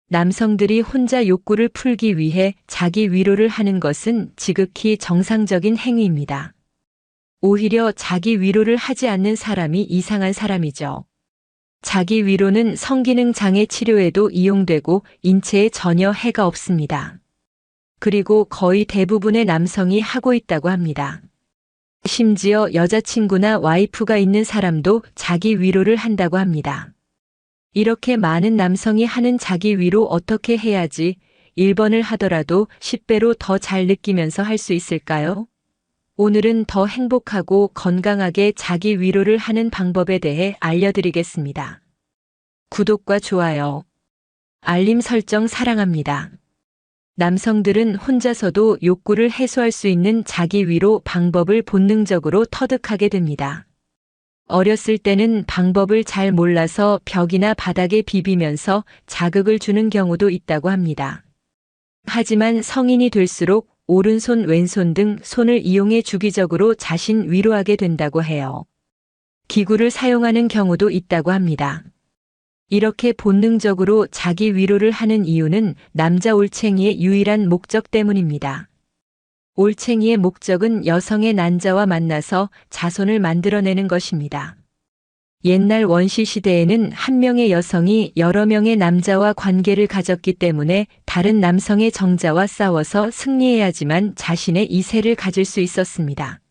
남성들이 혼자 욕구를 풀기 위해 자기 위로를 하는 것은 지극히 정상적인 행위입니다. 오히려 자기 위로를 하지 않는 사람이 이상한 사람이죠. 자기 위로는 성기능 장애 치료에도 이용되고 인체에 전혀 해가 없습니다. 그리고 거의 대부분의 남성이 하고 있다고 합니다. 심지어 여자친구나 와이프가 있는 사람도 자기 위로를 한다고 합니다. 이렇게 많은 남성이 하는 자기 위로 어떻게 해야지 1번을 하더라도 10배로 더 잘 느끼면서 할 수 있을까요? 오늘은 더 행복하고 건강하게 자기 위로를 하는 방법에 대해 알려드리겠습니다. 구독과 좋아요, 알림 설정 사랑합니다. 남성들은 혼자서도 욕구를 해소할 수 있는 자기 위로 방법을 본능적으로 터득하게 됩니다. 어렸을 때는 방법을 잘 몰라서 벽이나 바닥에 비비면서 자극을 주는 경우도 있다고 합니다. 하지만 성인이 될수록 오른손, 왼손 등 손을 이용해 주기적으로 자신 위로하게 된다고 해요. 기구를 사용하는 경우도 있다고 합니다. 이렇게 본능적으로 자기 위로를 하는 이유는 남자 올챙이의 유일한 목적 때문입니다. 올챙이의 목적은 여성의 난자와 만나서 자손을 만들어내는 것입니다. 옛날 원시 시대에는 한 명의 여성이 여러 명의 남자와 관계를 가졌기 때문에 다른 남성의 정자와 싸워서 승리해야지만 자신의 이세를 가질 수 있었습니다.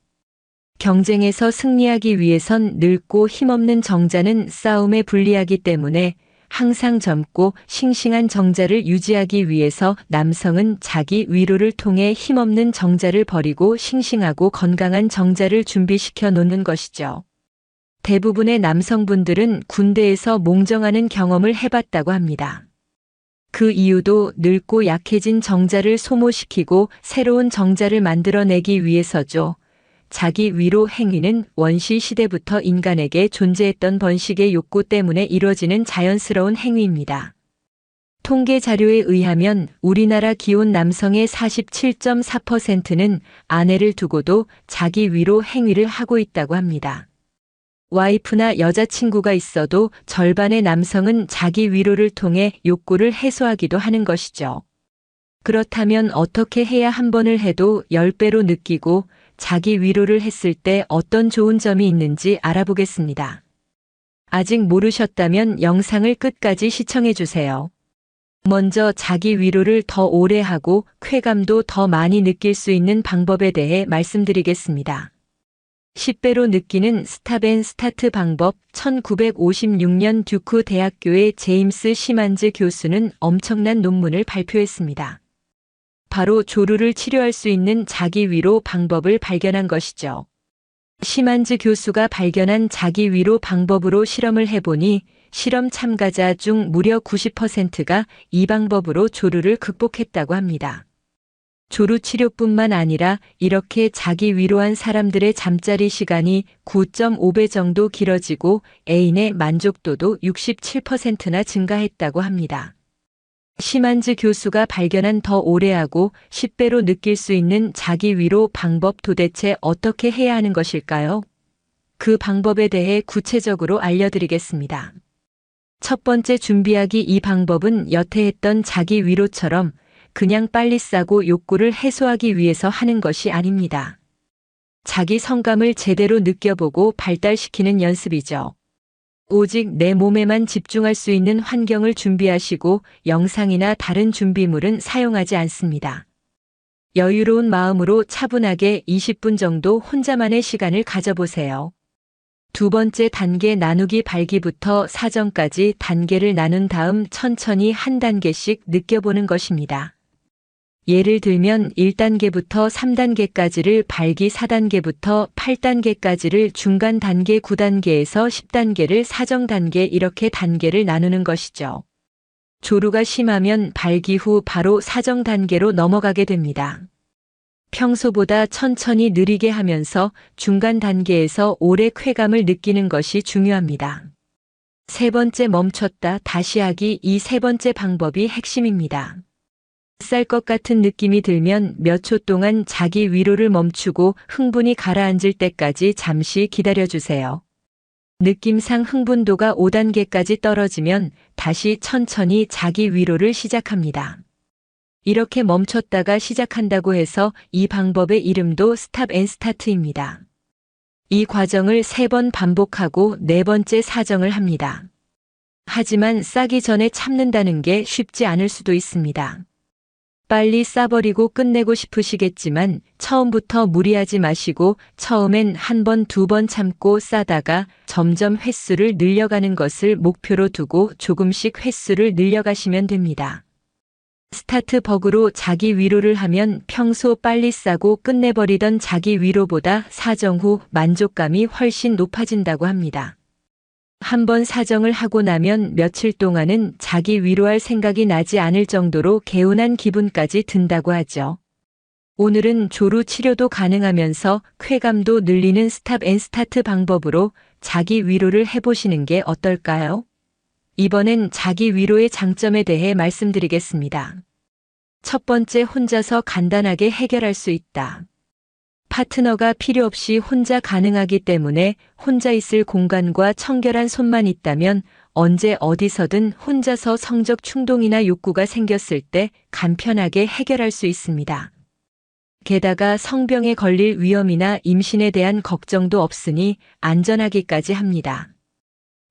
경쟁에서 승리하기 위해선 늙고 힘없는 정자는 싸움에 불리하기 때문에 항상 젊고 싱싱한 정자를 유지하기 위해서 남성은 자기 위로를 통해 힘없는 정자를 버리고 싱싱하고 건강한 정자를 준비시켜 놓는 것이죠. 대부분의 남성분들은 군대에서 몽정하는 경험을 해봤다고 합니다. 그 이유도 늙고 약해진 정자를 소모시키고 새로운 정자를 만들어내기 위해서죠. 자기 위로 행위는 원시 시대부터 인간에게 존재했던 번식의 욕구 때문에 이루어지는 자연스러운 행위입니다. 통계 자료에 의하면 우리나라 기혼 남성의 47.4%는 아내를 두고도 자기 위로 행위를 하고 있다고 합니다. 와이프나 여자친구가 있어도 절반의 남성은 자기 위로를 통해 욕구를 해소하기도 하는 것이죠. 그렇다면 어떻게 해야 한 번을 해도 10배로 느끼고 자기 위로를 했을 때 어떤 좋은 점이 있는지 알아보겠습니다. 아직 모르셨다면 영상을 끝까지 시청해 주세요. 먼저 자기 위로를 더 오래 하고 쾌감도 더 많이 느낄 수 있는 방법에 대해 말씀드리겠습니다. 10배로 느끼는 스탑 앤 스타트 방법. 1956년 듀크 대학교의 제임스 시만즈 교수는 엄청난 논문을 발표했습니다. 바로 조루를 치료할 수 있는 자기 위로 방법을 발견한 것이죠. 시만즈 교수가 발견한 자기 위로 방법으로 실험을 해보니 실험 참가자 중 무려 90%가 이 방법으로 조루를 극복했다고 합니다. 조루 치료뿐만 아니라 이렇게 자기 위로한 사람들의 잠자리 시간이 9.5배 정도 길어지고 애인의 만족도도 67%나 증가했다고 합니다. 시만즈 교수가 발견한 더 오래하고 10배로 느낄 수 있는 자기 위로 방법, 도대체 어떻게 해야 하는 것일까요? 그 방법에 대해 구체적으로 알려드리겠습니다. 첫 번째, 준비하기. 이 방법은 여태 했던 자기 위로처럼 그냥 빨리 싸고 욕구를 해소하기 위해서 하는 것이 아닙니다. 자기 성감을 제대로 느껴보고 발달시키는 연습이죠. 오직 내 몸에만 집중할 수 있는 환경을 준비하시고 영상이나 다른 준비물은 사용하지 않습니다. 여유로운 마음으로 차분하게 20분 정도 혼자만의 시간을 가져보세요. 두 번째 단계, 나누기. 발기부터 사정까지 단계를 나눈 다음 천천히 한 단계씩 느껴보는 것입니다. 예를 들면 1단계부터 3단계까지를 발기, 4단계부터 8단계까지를 중간 단계, 9단계에서 10단계를 사정 단계, 이렇게 단계를 나누는 것이죠. 조루가 심하면 발기 후 바로 사정 단계로 넘어가게 됩니다. 평소보다 천천히 느리게 하면서 중간 단계에서 오래 쾌감을 느끼는 것이 중요합니다. 세 번째, 멈췄다 다시 하기. 이 세 번째 방법이 핵심입니다. 쌀 것 같은 느낌이 들면 몇 초 동안 자기 위로를 멈추고 흥분이 가라앉을 때까지 잠시 기다려주세요. 느낌상 흥분도가 5단계까지 떨어지면 다시 천천히 자기 위로를 시작합니다. 이렇게 멈췄다가 시작한다고 해서 이 방법의 이름도 스탑 앤 스타트입니다. 이 과정을 3번 반복하고 4번째 사정을 합니다. 하지만 싸기 전에 참는다는 게 쉽지 않을 수도 있습니다. 빨리 싸버리고 끝내고 싶으시겠지만 처음부터 무리하지 마시고 처음엔 1번, 2번 참고 싸다가 점점 횟수를 늘려가는 것을 목표로 두고 조금씩 횟수를 늘려가시면 됩니다. 스타트 버그로 자기 위로를 하면 평소 빨리 싸고 끝내버리던 자기 위로보다 사정 후 만족감이 훨씬 높아진다고 합니다. 한번 사정을 하고 나면 며칠 동안은 자기 위로할 생각이 나지 않을 정도로 개운한 기분까지 든다고 하죠. 오늘은 조루 치료도 가능하면서 쾌감도 늘리는 스탑 앤 스타트 방법으로 자기 위로를 해보시는 게 어떨까요? 이번엔 자기 위로의 장점에 대해 말씀드리겠습니다. 첫 번째, 혼자서 간단하게 해결할 수 있다. 파트너가 필요 없이 혼자 가능하기 때문에 혼자 있을 공간과 청결한 손만 있다면 언제 어디서든 혼자서 성적 충동이나 욕구가 생겼을 때 간편하게 해결할 수 있습니다. 게다가 성병에 걸릴 위험이나 임신에 대한 걱정도 없으니 안전하기까지 합니다.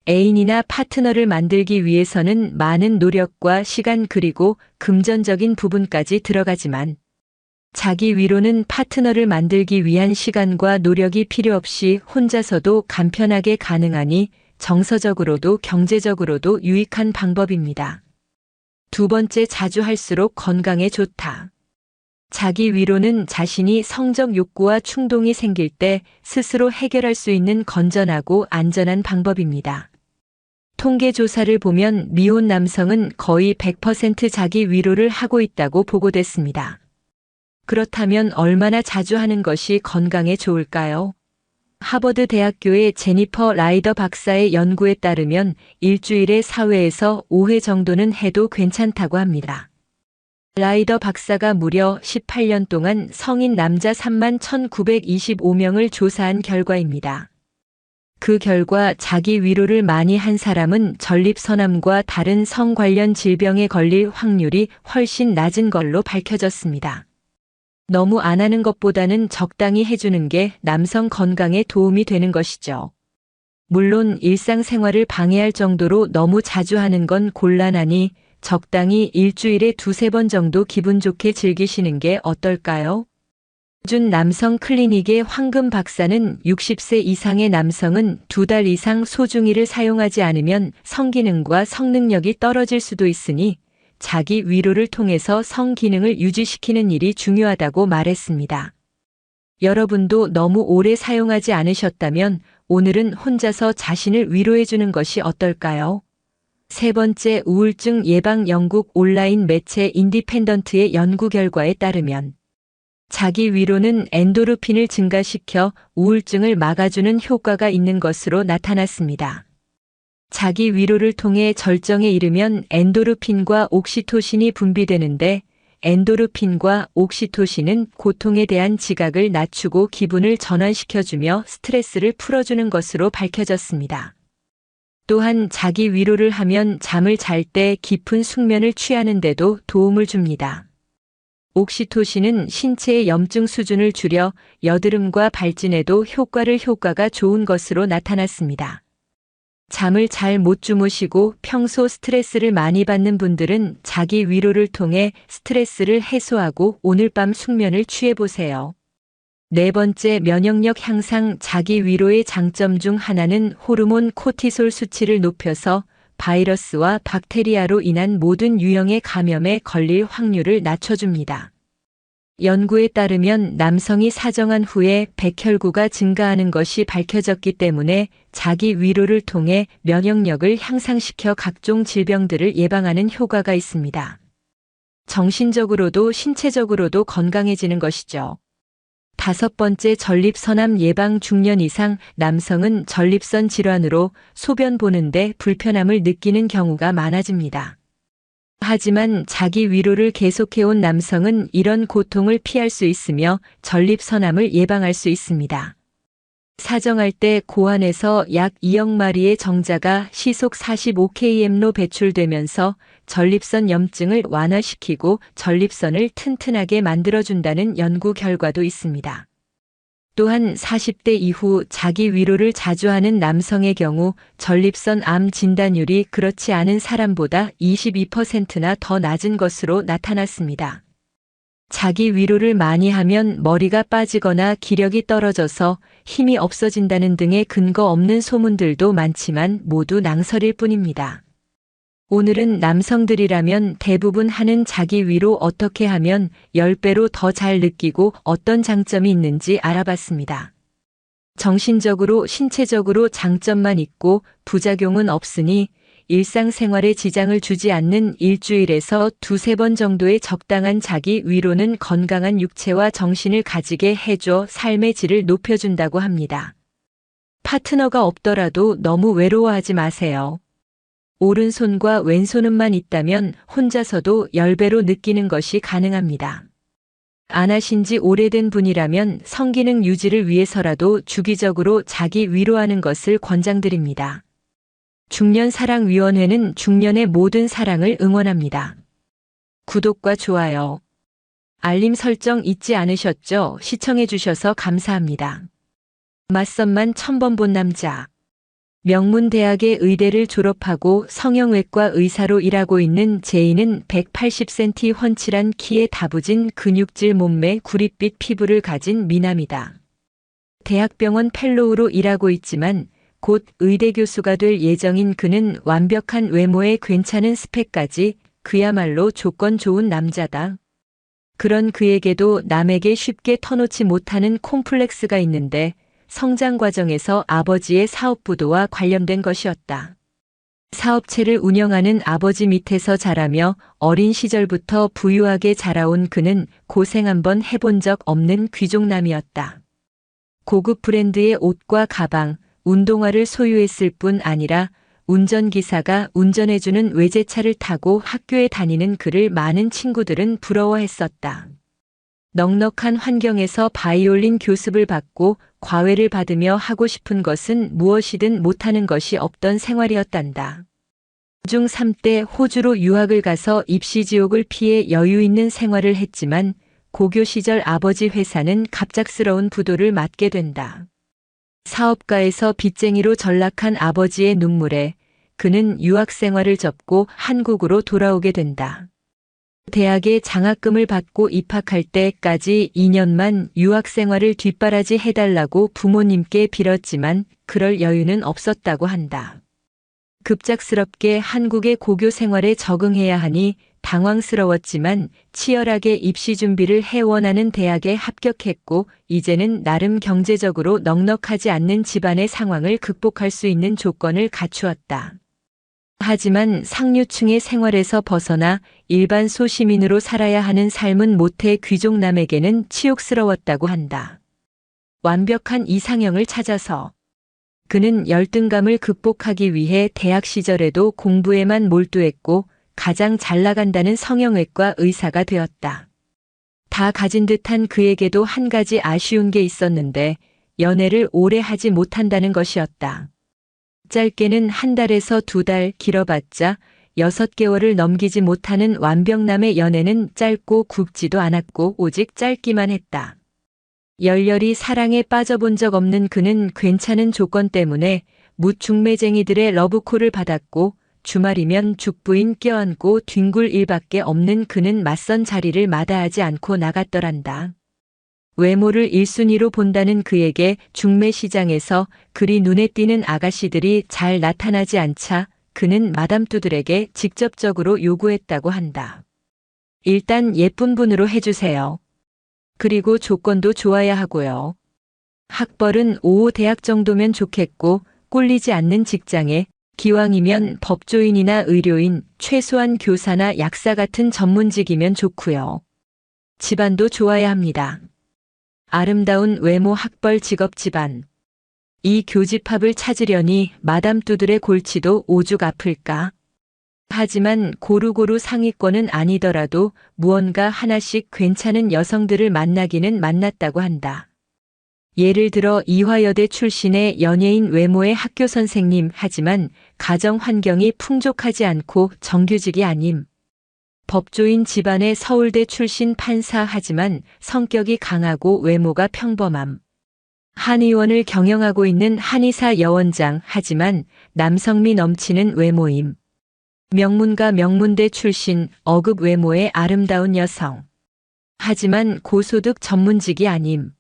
애인이나 파트너를 만들기 위해서는 많은 노력과 시간 그리고 금전적인 부분까지 들어가지만 자기 위로는 파트너를 만들기 위한 시간과 노력이 필요 없이 혼자서도 간편하게 가능하니 정서적으로도 경제적으로도 유익한 방법입니다. 두 번째, 자주 할수록 건강에 좋다. 자기 위로는 자신이 성적 욕구와 충동이 생길 때 스스로 해결할 수 있는 건전하고 안전한 방법입니다. 통계 조사를 보면 미혼 남성은 거의 100% 자기 위로를 하고 있다고 보고됐습니다. 그렇다면 얼마나 자주 하는 것이 건강에 좋을까요? 하버드 대학교의 제니퍼 라이더 박사의 연구에 따르면 일주일에 4회에서 5회 정도는 해도 괜찮다고 합니다. 라이더 박사가 무려 18년 동안 성인 남자 31,925명을 조사한 결과입니다. 그 결과 자기 위로를 많이 한 사람은 전립선암과 다른 성 관련 질병에 걸릴 확률이 훨씬 낮은 걸로 밝혀졌습니다. 너무 안 하는 것보다는 적당히 해주는 게 남성 건강에 도움이 되는 것이죠. 물론 일상생활을 방해할 정도로 너무 자주 하는 건 곤란하니 적당히 일주일에 2-3번 정도 기분 좋게 즐기시는 게 어떨까요? 준 남성 클리닉의 황금 박사는 60세 이상의 남성은 2달 이상 소중이를 사용하지 않으면 성기능과 성능력이 떨어질 수도 있으니 자기 위로를 통해서 성기능을 유지시키는 일이 중요하다고 말했습니다. 여러분도 너무 오래 사용하지 않으셨다면 오늘은 혼자서 자신을 위로해주는 것이 어떨까요? 세 번째, 우울증 예방 영국 온라인 매체 인디펜던트의 연구 결과에 따르면 자기 위로는 엔도르핀을 증가시켜 우울증을 막아주는 효과가 있는 것으로 나타났습니다. 자기 위로를 통해 절정에 이르면 엔도르핀과 옥시토신이 분비되는데 엔도르핀과 옥시토신은 고통에 대한 지각을 낮추고 기분을 전환시켜주며 스트레스를 풀어주는 것으로 밝혀졌습니다. 또한 자기 위로를 하면 잠을 잘 때 깊은 숙면을 취하는 데도 도움을 줍니다. 옥시토신은 신체의 염증 수준을 줄여 여드름과 발진에도 효과가 좋은 것으로 나타났습니다. 잠을 잘 못 주무시고 평소 스트레스를 많이 받는 분들은 자기 위로를 통해 스트레스를 해소하고 오늘 밤 숙면을 취해보세요. 네 번째, 면역력 향상. 자기 위로의 장점 중 하나는 호르몬 코티솔 수치를 높여서 바이러스와 박테리아로 인한 모든 유형의 감염에 걸릴 확률을 낮춰줍니다. 연구에 따르면 남성이 사정한 후에 백혈구가 증가하는 것이 밝혀졌기 때문에 자기 위로를 통해 면역력을 향상시켜 각종 질병들을 예방하는 효과가 있습니다. 정신적으로도 신체적으로도 건강해지는 것이죠. 다섯 번째, 전립선암 예방. 중년 이상 남성은 전립선 질환으로 소변 보는데 불편함을 느끼는 경우가 많아집니다. 하지만 자기 위로를 계속해온 남성은 이런 고통을 피할 수 있으며 전립선암을 예방할 수 있습니다. 사정할 때 고안에서 약 2억 마리의 정자가 시속 45km로 배출되면서 전립선 염증을 완화시키고 전립선을 튼튼하게 만들어준다는 연구 결과도 있습니다. 또한 40대 이후 자기 위로를 자주 하는 남성의 경우 전립선 암 진단율이 그렇지 않은 사람보다 22%나 더 낮은 것으로 나타났습니다. 자기 위로를 많이 하면 머리가 빠지거나 기력이 떨어져서 힘이 없어진다는 등의 근거 없는 소문들도 많지만 모두 낭설일 뿐입니다. 오늘은 남성들이라면 대부분 하는 자기 위로 어떻게 하면 10배로 더 잘 느끼고 어떤 장점이 있는지 알아봤습니다. 정신적으로, 신체적으로 장점만 있고 부작용은 없으니 일상생활에 지장을 주지 않는 일주일에서 2~3번 정도의 적당한 자기 위로는 건강한 육체와 정신을 가지게 해줘 삶의 질을 높여준다고 합니다. 파트너가 없더라도 너무 외로워하지 마세요. 오른손과 왼손음만 있다면 혼자서도 10배로 느끼는 것이 가능합니다. 안 하신 지 오래된 분이라면 성기능 유지를 위해서라도 주기적으로 자기 위로하는 것을 권장드립니다. 중년사랑위원회는 중년의 모든 사랑을 응원합니다. 구독과 좋아요, 알림 설정 잊지 않으셨죠? 시청해주셔서 감사합니다. 맞선만 1000번 본 남자. 명문대학의 의대를 졸업하고 성형외과 의사로 일하고 있는 제이는 180cm 훤칠한 키에 다부진 근육질 몸매 구릿빛 피부를 가진 미남이다. 대학병원 펠로우로 일하고 있지만 곧 의대 교수가 될 예정인 그는 완벽한 외모에 괜찮은 스펙까지 그야말로 조건 좋은 남자다. 그런 그에게도 남에게 쉽게 터놓지 못하는 콤플렉스가 있는데 성장 과정에서 아버지의 사업부도와 관련된 것이었다. 사업체를 운영하는 아버지 밑에서 자라며 어린 시절부터 부유하게 자라온 그는 고생 한번 해본 적 없는 귀족남이었다. 고급 브랜드의 옷과 가방, 운동화를 소유했을 뿐 아니라 운전기사가 운전해주는 외제차를 타고 학교에 다니는 그를 많은 친구들은 부러워했었다. 넉넉한 환경에서 바이올린 교습을 받고 과외를 받으며 하고 싶은 것은 무엇이든 못하는 것이 없던 생활이었단다. 중3 때 호주로 유학을 가서 입시지옥을 피해 여유 있는 생활을 했지만 고교 시절 아버지 회사는 갑작스러운 부도를 맞게 된다. 사업가에서 빚쟁이로 전락한 아버지의 눈물에 그는 유학 생활을 접고 한국으로 돌아오게 된다. 대학에 장학금을 받고 입학할 때까지 2년만 유학 생활을 뒷바라지 해달라고 부모님께 빌었지만 그럴 여유는 없었다고 한다. 급작스럽게 한국의 고교 생활에 적응해야 하니 당황스러웠지만 치열하게 입시 준비를 해 원하는 대학에 합격했고 이제는 나름 경제적으로 넉넉하지 않는 집안의 상황을 극복할 수 있는 조건을 갖추었다. 하지만 상류층의 생활에서 벗어나 일반 소시민으로 살아야 하는 삶은 모태 귀족남에게는 치욕스러웠다고 한다. 완벽한 이상형을 찾아서 그는 열등감을 극복하기 위해 대학 시절에도 공부에만 몰두했고 가장 잘 나간다는 성형외과 의사가 되었다. 다 가진 듯한 그에게도 한 가지 아쉬운 게 있었는데 연애를 오래 하지 못한다는 것이었다. 짧게는 1달에서 2달, 길어봤자 6개월을 넘기지 못하는 완벽남의 연애는 짧고 굵지도 않았고 오직 짧기만 했다. 열렬히 사랑에 빠져본 적 없는 그는 괜찮은 조건 때문에 무중매쟁이들의 러브콜을 받았고 주말이면 죽부인 껴안고 뒹굴 일밖에 없는 그는 맞선 자리를 마다하지 않고 나갔더란다. 외모를 1순위로 본다는 그에게 중매 시장에서 그리 눈에 띄는 아가씨들이 잘 나타나지 않자 그는 마담뚜들에게 직접적으로 요구했다고 한다. 일단 예쁜 분으로 해주세요. 그리고 조건도 좋아야 하고요. 학벌은 5 대학 정도면 좋겠고 꼴리지 않는 직장에 기왕이면 법조인이나 의료인, 최소한 교사나 약사 같은 전문직이면 좋고요. 집안도 좋아야 합니다. 아름다운 외모, 학벌, 직업, 집안. 이 교집합을 찾으려니 마담뚜들의 골치도 오죽 아플까. 하지만 고루고루 상위권은 아니더라도 무언가 하나씩 괜찮은 여성들을 만나기는 만났다고 한다. 예를 들어 이화여대 출신의 연예인 외모의 학교 선생님 하지만 가정 환경이 풍족하지 않고 정규직이 아님. 법조인 집안의 서울대 출신 판사 하지만 성격이 강하고 외모가 평범함. 한의원을 경영하고 있는 한의사 여원장 하지만 남성미 넘치는 외모임. 명문가 명문대 출신 어급 외모의 아름다운 여성. 하지만 고소득 전문직이 아님.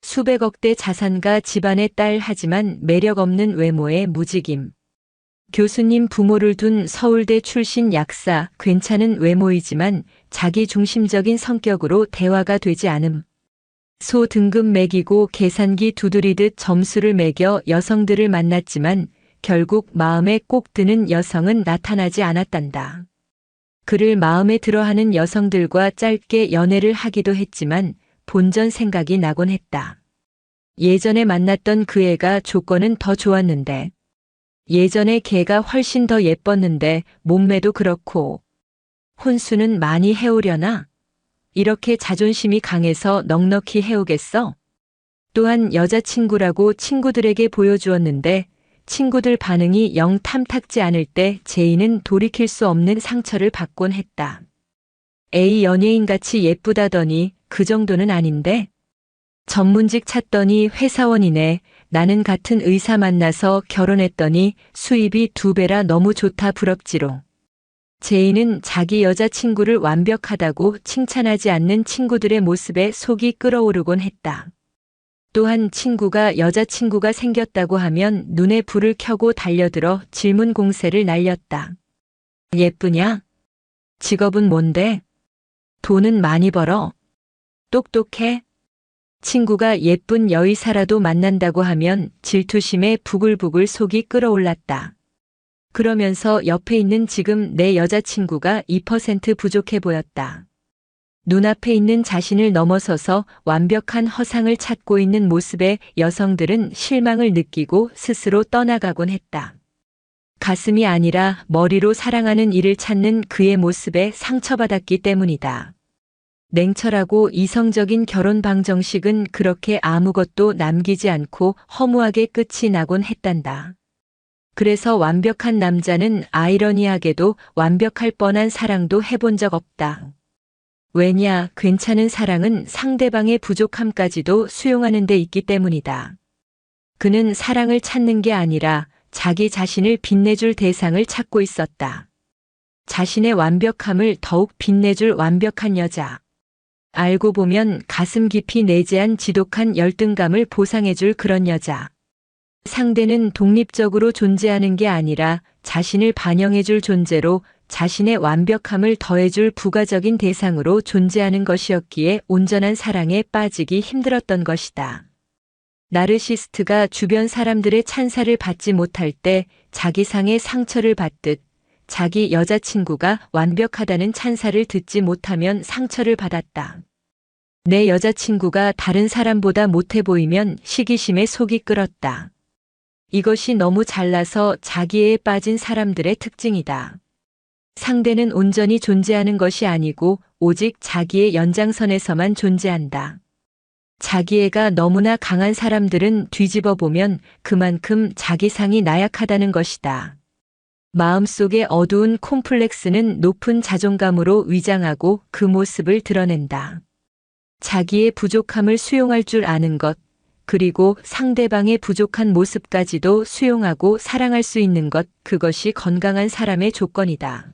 수백억대 자산가 집안의 딸 하지만 매력 없는 외모의 무직임. 교수님 부모를 둔 서울대 출신 약사 괜찮은 외모이지만 자기 중심적인 성격으로 대화가 되지 않음. 소 등급 매기고 계산기 두드리듯 점수를 매겨 여성들을 만났지만 결국 마음에 꼭 드는 여성은 나타나지 않았단다. 그를 마음에 들어하는 여성들과 짧게 연애를 하기도 했지만 본전 생각이 나곤 했다. 예전에 만났던 그 애가 조건은 더 좋았는데 예전에 걔가 훨씬 더 예뻤는데 몸매도 그렇고 혼수는 많이 해오려나? 이렇게 자존심이 강해서 넉넉히 해오겠어? 또한 여자친구라고 친구들에게 보여주었는데 친구들 반응이 영 탐탁지 않을 때 제이는 돌이킬 수 없는 상처를 받곤 했다. A 연예인같이 예쁘다더니 그 정도는 아닌데? 전문직 찾더니 회사원이네. 나는 같은 의사 만나서 결혼했더니 수입이 2배라 너무 좋다 부럽지롱. 제이는 자기 여자친구를 완벽하다고 칭찬하지 않는 친구들의 모습에 속이 끓어오르곤 했다. 또한 친구가 여자친구가 생겼다고 하면 눈에 불을 켜고 달려들어 질문 공세를 날렸다. 예쁘냐? 직업은 뭔데? 돈은 많이 벌어? 똑똑해? 친구가 예쁜 여의사라도 만난다고 하면 질투심에 부글부글 속이 끓어올랐다. 그러면서 옆에 있는 지금 내 여자친구가 2% 부족해 보였다. 눈앞에 있는 자신을 넘어서서 완벽한 허상을 찾고 있는 모습에 여성들은 실망을 느끼고 스스로 떠나가곤 했다. 가슴이 아니라 머리로 사랑하는 이를 찾는 그의 모습에 상처받았기 때문이다. 냉철하고 이성적인 결혼 방정식은 그렇게 아무것도 남기지 않고 허무하게 끝이 나곤 했단다. 그래서 완벽한 남자는 아이러니하게도 완벽할 뻔한 사랑도 해본 적 없다. 왜냐, 괜찮은 사랑은 상대방의 부족함까지도 수용하는 데 있기 때문이다. 그는 사랑을 찾는 게 아니라 자기 자신을 빛내줄 대상을 찾고 있었다. 자신의 완벽함을 더욱 빛내줄 완벽한 여자. 알고 보면 가슴 깊이 내재한 지독한 열등감을 보상해줄 그런 여자. 상대는 독립적으로 존재하는 게 아니라 자신을 반영해줄 존재로 자신의 완벽함을 더해줄 부가적인 대상으로 존재하는 것이었기에 온전한 사랑에 빠지기 힘들었던 것이다. 나르시스트가 주변 사람들의 찬사를 받지 못할 때 자기상의 상처를 받듯 자기 여자친구가 완벽하다는 찬사를 듣지 못하면 상처를 받았다. 내 여자친구가 다른 사람보다 못해 보이면 시기심에 속이 끓었다. 이것이 너무 잘나서 자기애에 빠진 사람들의 특징이다. 상대는 온전히 존재하는 것이 아니고 오직 자기의 연장선에서만 존재한다. 자기애가 너무나 강한 사람들은 뒤집어 보면 그만큼 자기상이 나약하다는 것이다. 마음속의 어두운 콤플렉스는 높은 자존감으로 위장하고 그 모습을 드러낸다. 자기의 부족함을 수용할 줄 아는 것, 그리고 상대방의 부족한 모습까지도 수용하고 사랑할 수 있는 것, 그것이 건강한 사람의 조건이다.